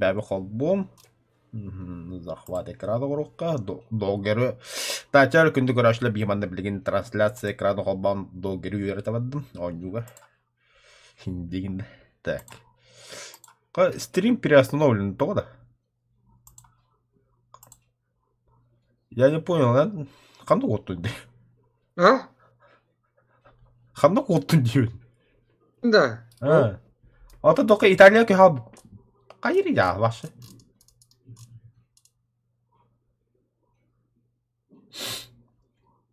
бәбі қолбом. Захват экраны құрыққа. Долгері. Тәтер күнді көрашылы бейманды білген трансляция экраны қолбам долгері үйері табадым. Ойнуға. Хиндегінді. Так. Стрим переустановлен, то да? Я не понял, да? Қандай қоттun де? А? Қандай қоттun дейін? Да. Ата тоқы Италия көй қайыры я башы?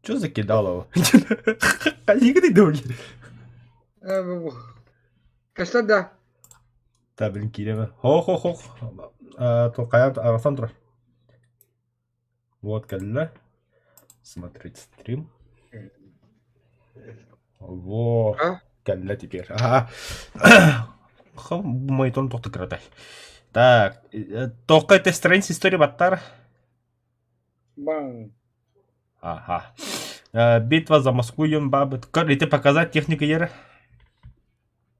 Что закидало? Қайығы дейді өлі? Каштар да. Та білін кейлемі. Хо. Қаян арасан тұрар. Вот кәлі. Смотреть стрим. Во. Кәлі теперь. Мойтон тоқты кіратай. Так. Тоққа это страница история баттар. Бан. Ага. Битва за Москву бабы. Как показать технику ера?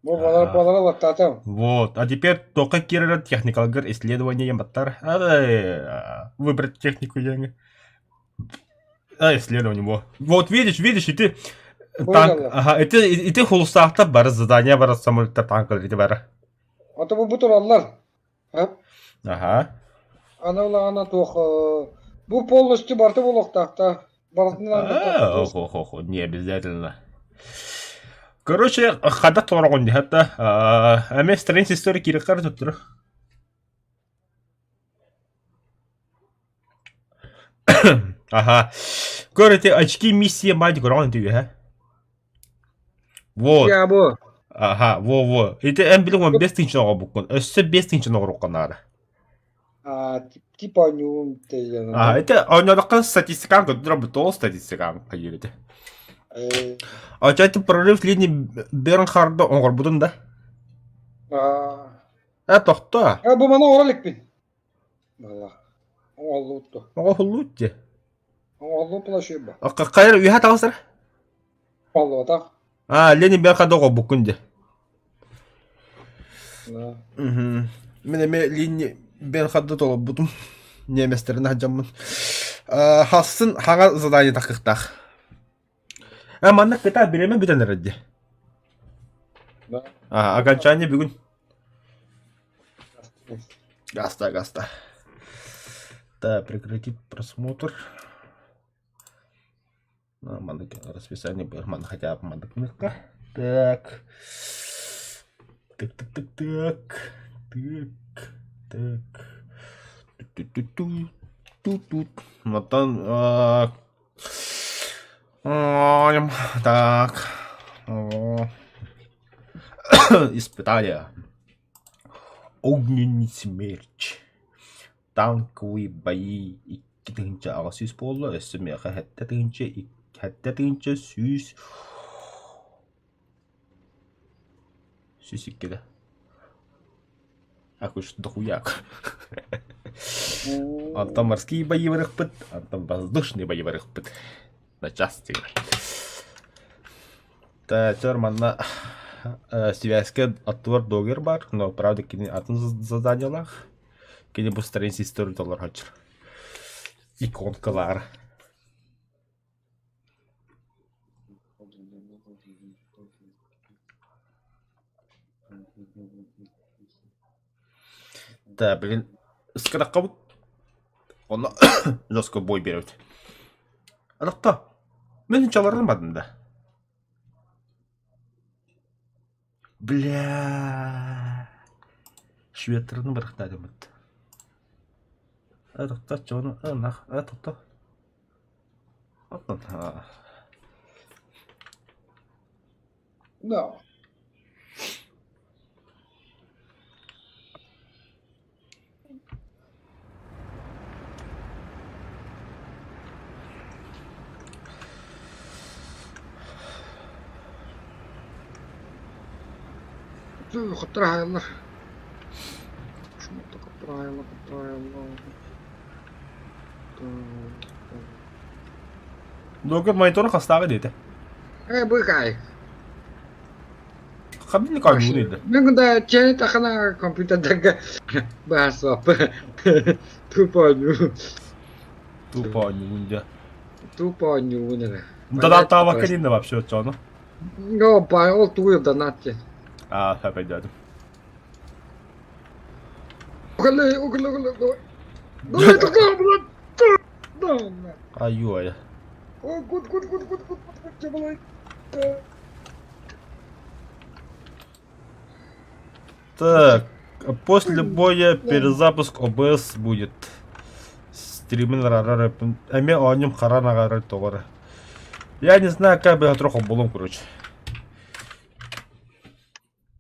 Вот. А теперь только кирра техникалгар исследование баттар. Выбрать технику ера. Исследование. Вот видишь, и ты танк. Ага, и ты хулустахта бар задание бар самолета танк алды бар. А то бутур аллар. Ага. Ана тох. Бу полностью барты болохтакта. Ого, не обязательно. Короче, хада торгон дихата. Аме страница истории кирикар туттур. Ага. Короче, очки миссии мать грон ты, а? Вот. Я бу. Ага, во. Это эмблем бестинчного букон. Все бестинчного руконара. Типа нюм те. Это он надо статистика, который работал статистика, поверите. А это прорыв линии Бернхарда он работал, да? Это кто? Бу мана оралык бин. Валла. Оллутто. Оллутте. Оллу плашеба. Кайр уйха тагысыр? Оллута. Лени Бернхарда го букунде. Да. Мен линии Бернхарда толы бутум. Неместерін жамын. Хасын хаңа задание тақықтақ. Манна кыта береме бүтен әрәдде. Да. Окончание бүгін. Гаста. Да, прекратить просмотр. Манна расписание был. Манна хотя бы манна книжка. Так. Натан. Так. Испытание. Огненный смерч. Танковые бои. Иккитинче агасис болу. Эсмеха хэттетинче сүйс. Сүйсиккеде. Акуш дохуяк. Антон морские бои вырыхпыт, Антон воздушные бои вырыхпыт. На части. Тәтер манна связка оттуар догер бар, но правда кини атын заданиялар. Кини бу страница истории доллар хачыр. Иконкалар. Да, блин. Скораққа бұд. Оны жосқа бой береді. Анақта. Мен чаларын бадында. Бля. Шветрінің біріқті әдемет. Анақта жоны. Анақ. Атықта. Атықта. Да. Құттыра айлар. Шуматта құттыра айлар. Догер мониторы қастағы дейді. Бұйқай. Хабдин канун иде. Мен кында чай тахана компьютердегі бас вап. Тупоню. Тупо. Тупоню нера. Да тава канина вообще чоно. Ну, па, ол туй донатче. А, хапайдадым. Угли. Давай такая, блядь. Да. Ай-ой. О, гуд, чабалай. Так, после боя перезапуск ОБС будет. Стримин рарары. Эме о нем харана гарай тогары. Я не знаю, как бы я троху булом, короче.